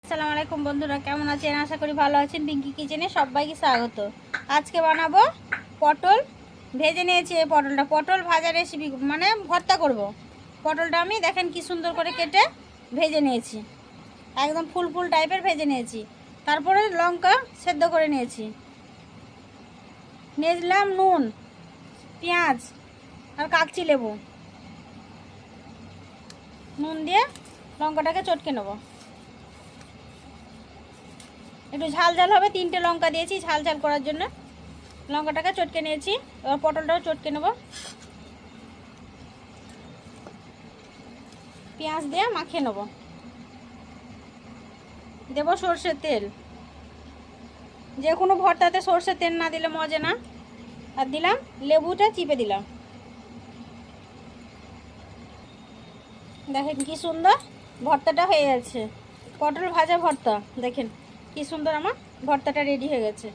আসসালামু আলাইকুম বন্ধুরা, কেমন আছেন? আশা করি ভালো আছেন। পিঙ্কি কিচেনে সবাইকে স্বাগত। আজকে বানাবো পটল। ভেজে নিয়েছি এই পটলটা, পটল ভাজা রেসিপি মানে ভর্তা করব। পটলটা আমি দেখেন কি সুন্দর করে কেটে ভেজে নিয়েছি, একদম ফুল ফুল টাইপের ভেজে নিয়েছি। তারপরে লঙ্কা সেদ্ধ করে নিয়েছি, নিয়েছিলাম নুন, পেঁয়াজ আর কাকচি লেবু। নুন দিয়ে লঙ্কাটাকে চটকে নেব, একটু ঝাল ঝাল হবে। 3টে লঙ্কা দিয়েছি ঝাল ঝাল করার জন্য। লঙ্কাটাকে চটকে নিয়েছি, এবার পটলটাও চটকে নেব। পেঁয়াজ দিয়ে মাখিয়ে নেব, দেব সর্ষের তেল। যে কোনো ভর্তাতে সর্ষের তেল না দিলে মজা না। আর দিলাম লেবুটা চিপে দিলাম। দেখেন কি সুন্দর ভর্তাটা হয়ে গেছে, পটল ভাজা ভর্তা। দেখেন কি সুন্দর আমার ভর্তাটা রেডি হয়ে গেছে।